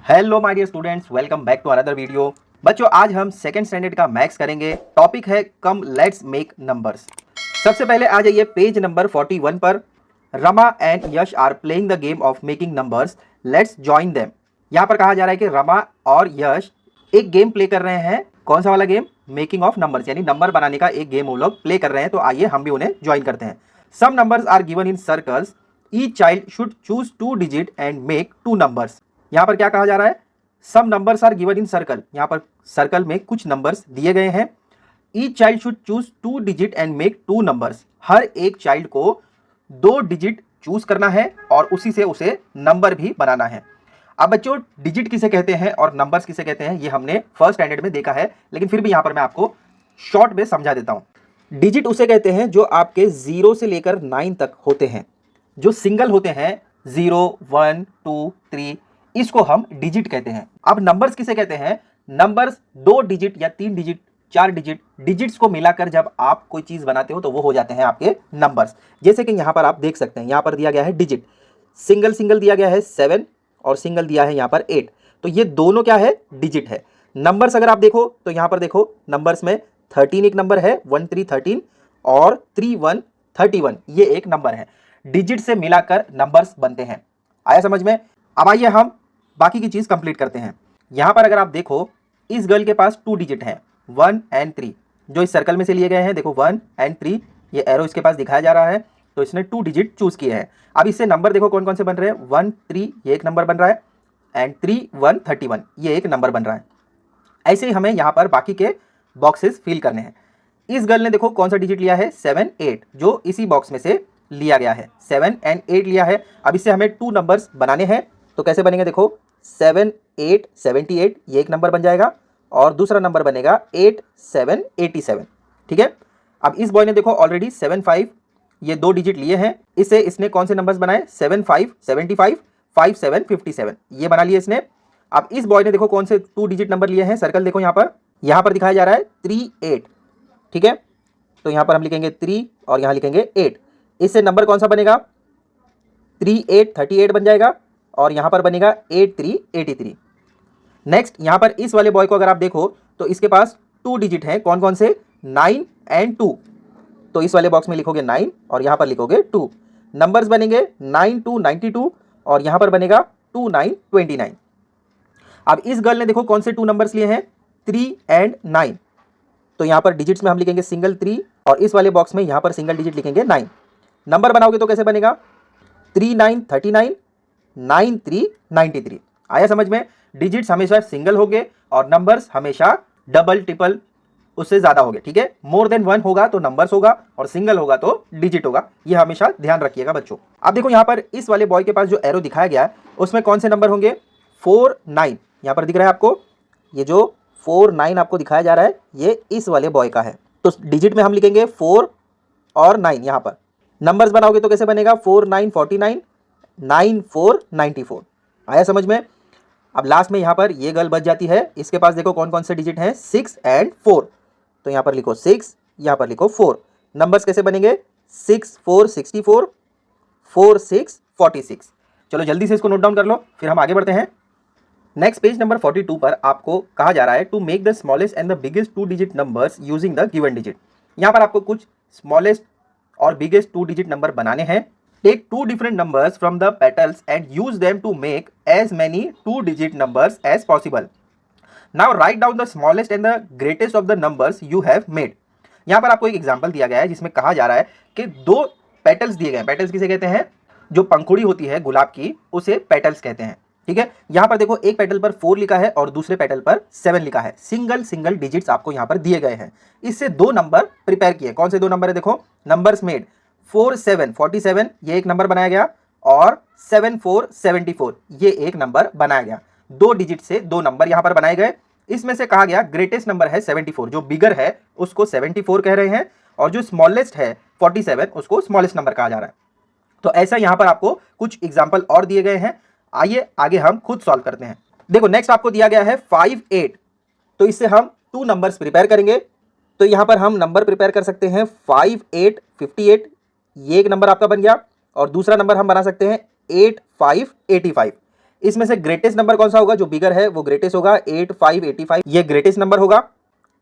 Hello my dear students, welcome back to another video. बच्चों, आज हम सेकंड स्टैंडर्ड का मैथ्स करेंगे। टॉपिक है कम लेट्स मेक नंबर्स। सबसे पहले आ जाइए पेज नंबर 41 पर। Rama and Yash are playing the game of making numbers, let's join them. यहाँ पर कहा जा रहा है कि रमा और यश एक गेम प्ले कर रहे हैं। कौन सा वाला गेम? मेकिंग ऑफ नंबर्स, यानी नंबर बनाने का एक गेम वो लोग प्ले कर रहे हैं। तो आइए हम भी उन्हें ज्वाइन करते हैं। Some numbers are given in circles, each child should choose 2 digit and make 2 numbers. यहाँ पर क्या कहा जा रहा है? Some numbers are given in circle. यहाँ पर सर्कल में कुछ नंबर्स दिए गए हैं। Each child should choose 2 digit and make 2 numbers. हर एक चाइल्ड को 2 डिजिट चूज करना है और उसी से उसे नंबर भी बनाना है। अब बच्चों, डिजिट किसे कहते हैं और नंबर्स किसे कहते हैं ये हमने फर्स्ट स्टैंडर्ड में देखा है, लेकिन फिर भी यहाँ पर मैं आपको शॉर्ट में समझा देता हूँ। डिजिट उसे कहते हैं जो आपके 0 से लेकर 9 तक होते हैं। जो सिंगल होते हैं 0, 1, 2, 3, इसको हम डिजिट कहते हैं। अब नंबर्स किसे कहते हैं? नंबर्स 2 डिजिट या 3 डिजिट, 4 डिजिट, डिजिट्स को मिलाकर जब आप कोई चीज बनाते हो तो वो हो जाते हैं आपके नंबर्स। जैसे कि यहाँ पर आप देख सकते हैं, यहाँ पर दिया गया है डिजिट। सिंगल सिंगल दिया गया है 7 और सिंगल दिया है यहाँ पर 8। तो ये दोनों क्या है? डिजिट है। नंबर्स अगर आप देखो तो यहाँ पर देखो, नंबर्स में 13 एक नंबर है, 1 3 13 और 3 1 31, ये एक नंबर है। डिजिट से मिलाकर नंबर्स बनते हैं। आया समझ में? अब आइए हम बाकी की चीज कंप्लीट करते हैं। यहां पर अगर आप देखो, इस गर्ल के पास 2 डिजिट हैं, 1 एंड 3, जो इस सर्कल में से लिए गए हैं। देखो 1 एंड 3, ये एरो इसके पास दिखाया जा रहा है, तो इसने 2 डिजिट चूज किए हैं। अब इससे नंबर देखो कौन कौन से बन रहे हैं। 1 3 ये एक नंबर बन रहा है, एंड 3 1 31 ये एक नंबर बन रहा है। ऐसे ही हमें यहाँ पर बाकी के बॉक्सेस फिल करने हैं। इस गर्ल ने देखो कौन सा डिजिट लिया है? 7 8, जो इसी बॉक्स में से लिया गया है। 7 एंड 8 लिया है। अब इससे हमें 2 नंबर्स बनाने हैं। तो कैसे बनेंगे? देखो 7 8 78 ये एक नंबर बन जाएगा, और दूसरा नंबर बनेगा 8 7 87। ठीक है। अब इस बॉय ने देखो ऑलरेडी 7 5 ये 2 डिजिट लिए हैं। इससे इसने कौन से नंबर्स बनाए? 7 5 75, 5 7 57 ये बना लिए इसने। अब इस बॉय ने देखो कौन से 2 डिजिट नंबर लिए हैं। सर्कल देखो यहाँ पर दिखाया जा रहा है 3 8। ठीक है, तो यहाँ पर हम लिखेंगे 3 और यहाँ लिखेंगे 8। इससे नंबर कौन सा बनेगा? 3 8 38 बन जाएगा, और यहाँ पर बनेगा 8 3 83। नेक्स्ट यहाँ पर इस वाले बॉय को अगर आप देखो तो इसके पास 2 डिजिट हैं। कौन कौन से? 9 एंड 2। तो इस वाले बॉक्स में लिखोगे 9 और यहाँ पर लिखोगे 2। नंबर्स बनेंगे 9 2 92 और यहाँ पर बनेगा 2 9 29। अब इस गर्ल ने देखो कौन से 2 नंबर्स लिए हैं? 3 एंड 9। तो यहाँ पर डिजिट्स में हम लिखेंगे सिंगल 3 और इस वाले बॉक्स में यहाँ पर सिंगल डिजिट लिखेंगे 9। नंबर बनाओगे तो कैसे बनेगा? 3 9 39, 9 3 93। आया समझ में? डिजिट्स हमेशा सिंगल होंगे और नंबर्स हमेशा डबल ट्रिपल उससे ज्यादा होंगे। ठीक है, मोर देन 1 होगा तो नंबर्स होगा और सिंगल होगा तो डिजिट होगा। ये हमेशा ध्यान रखिएगा बच्चों। अब देखो यहाँ पर इस वाले बॉय के पास जो एरो दिखाया गया है उसमें कौन से नंबर होंगे? 4 9 यहाँ पर दिख रहा है आपको। ये जो 4 9 आपको दिखाया जा रहा है ये इस वाले बॉय का है। तो डिजिट में हम लिखेंगे 4 और 9। यहाँ पर नंबर्स बनाओगे तो कैसे बनेगा? 4 9 49, 9 4 94। आया समझ में? अब लास्ट में यहाँ पर ये गर्ल बच जाती है। इसके पास देखो कौन कौन से डिजिट हैं? 6 एंड 4। तो यहाँ पर लिखो 6, यहाँ पर लिखो 4। नंबर्स कैसे बनेंगे? 6 4 64, 4 6 46। चलो जल्दी से इसको नोट डाउन कर लो, फिर हम आगे बढ़ते हैं। नेक्स्ट पेज नंबर 42 पर आपको कहा जा रहा है to make the smallest and the biggest 2 digit numbers using the given digit. यहाँ पर आपको कुछ स्मॉलेस्ट और बिगेस्ट 2 डिजिट नंबर बनाने हैं। Take 2 different numbers from the petals and use them to make as many 2 digit numbers as possible. Now write down the smallest and the greatest of the numbers you have made. यहाँ पर आपको एक example दिया गया है जिसमें कहा जा रहा है कि 2 पेटल्स दिए गए। पेटल्स किसे कहते हैं? जो पंखुड़ी होती है गुलाब की, उसे पेटल्स कहते हैं। ठीक है, यहाँ पर देखो एक पेटल पर 4 लिखा है और दूसरे पेटल पर 7 लिखा है। सिंगल सिंगल डिजिट्स आपको यहाँ पर दिए गए हैं। इससे 2 नंबर प्रिपेयर किए। कौन से 2 नंबर है? देखो नंबर्स मेड 4 7 47 ये एक नंबर बनाया गया, और 7 4 74 ये एक नंबर बनाया गया। 2 डिजिट से 2 नंबर यहाँ पर बनाए गए। इसमें से कहा गया ग्रेटेस्ट नंबर है 74, जो बिगर है उसको 74 कह रहे हैं, और जो स्मॉलेस्ट है 47 उसको स्मॉलेस्ट नंबर कहा जा रहा है। तो ऐसा यहाँ पर आपको कुछ एग्जाम्पल और दिए गए हैं। आइए आगे हम खुद सॉल्व करते हैं। देखो नेक्स्ट आपको दिया गया है 5 8। तो इससे हम 2 नंबर्स प्रिपेयर करेंगे। तो यहाँ पर हम नंबर प्रिपेयर कर सकते हैं 5 8 58, ये एक नंबर आपका बन गया, और दूसरा नंबर हम बना सकते हैं 8 5 85। इसमें से ग्रेटेस्ट नंबर कौन सा होगा, जो बिगर है वो ग्रेटेस्ट होगा, 8, 5, 85 ये ग्रेटेस्ट नंबर होगा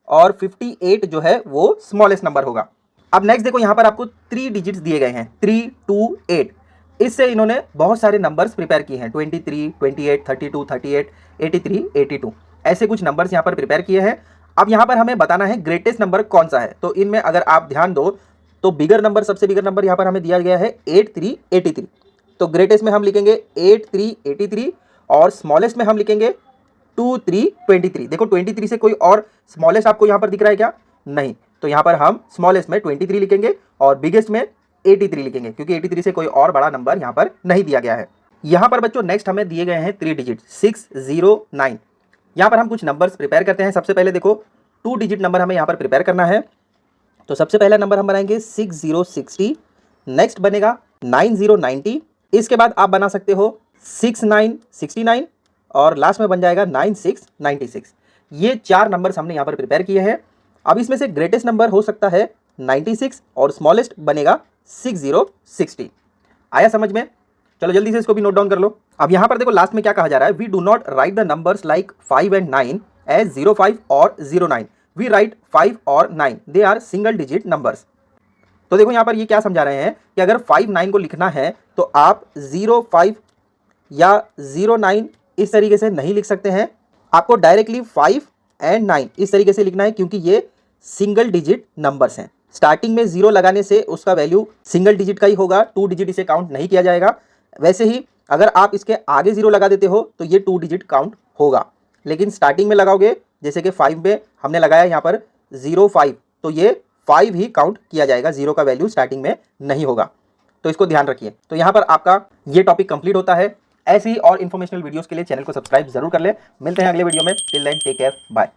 और 58 जो है वो स्मॉलेस्ट नंबर होगा। अब नेक्स्ट देखो, यहाँ पर आपको 3 डिजिट्स दिए गए हैं, 3, 2, 8। इससे इन्होंने बहुत सारे नंबर्स प्रिपेयर किए हैं, 23, 28, 32, 38, 83, 82 ऐसे कुछ नंबर्स यहाँ पर प्रिपेयर किए हैं। अब यहाँ पर हमें बताना है ग्रेटेस्ट नंबर कौन सा है। तो इनमें अगर आप ध्यान दो तो बिगर नंबर, सबसे बिगर नंबर यहाँ पर हमें दिया गया है 8383। तो ग्रेटेस्ट में हम लिखेंगे 8383 और स्मॉलेस्ट में हम लिखेंगे 2323। देखो 23 से कोई और स्मॉलेस्ट आपको यहाँ पर दिख रहा है क्या, नहीं। तो यहाँ पर हम स्मॉलेस्ट में 23 लिखेंगे और बिगेस्ट में 83 लिखेंगे, क्योंकि 83 से कोई और बड़ा नंबर यहाँ पर नहीं दिया गया है। यहाँ पर बच्चों नेक्स्ट हमें दिए गए हैं 3 डिजिट 609। यहाँ पर हम कुछ नंबर्स प्रिपेयर करते हैं। सबसे पहले देखो 2 डिजिट नंबर हमें यहाँ पर प्रिपेयर करना है। तो सबसे पहला नंबर हम बनाएंगे 6060, नेक्स्ट बनेगा 9090, इसके बाद आप बना सकते हो 6969 और लास्ट में बन जाएगा 9696। ये 4 नंबर्स हमने यहाँ पर प्रिपेयर किए हैं। अब इसमें से ग्रेटेस्ट नंबर हो सकता है 96 और स्मॉलेस्ट बनेगा 6060। आया समझ में? चलो जल्दी से इसको भी नोट डाउन कर लो। अब यहाँ पर देखो लास्ट में क्या कहा जा रहा है, we do not write the numbers like 5 and 9 as 05 और 09, वी राइट 5 और 9, they are single digit numbers. तो देखो यहाँ पर ये क्या समझा रहे हैं कि अगर 5, 9 को लिखना है तो आप 05 या 09 इस तरीके से नहीं लिख सकते हैं, आपको डायरेक्टली 5 and 9 इस तरीके से लिखना है, क्योंकि ये सिंगल डिजिट नंबर्स हैं। स्टार्टिंग में 0 लगाने से उसका वैल्यू सिंगल डिजिट का ही होगा, 2 डिजिट इसे काउंट नहीं किया जाएगा। वैसे ही अगर आप इसके आगे 0 लगा देते हो तो ये 2 डिजिट काउंट होगा, लेकिन स्टार्टिंग में लगाओगे, जैसे कि 5 में हमने लगाया यहाँ पर 05, तो ये 5 ही काउंट किया जाएगा, 0 का वैल्यू स्टार्टिंग में नहीं होगा। तो इसको ध्यान रखिए। तो यहाँ पर आपका ये टॉपिक कंप्लीट होता है। ऐसी ही और इन्फॉर्मेशनल वीडियोस के लिए चैनल को सब्सक्राइब जरूर कर ले। मिलते हैं अगले वीडियो में। Till then take care, bye.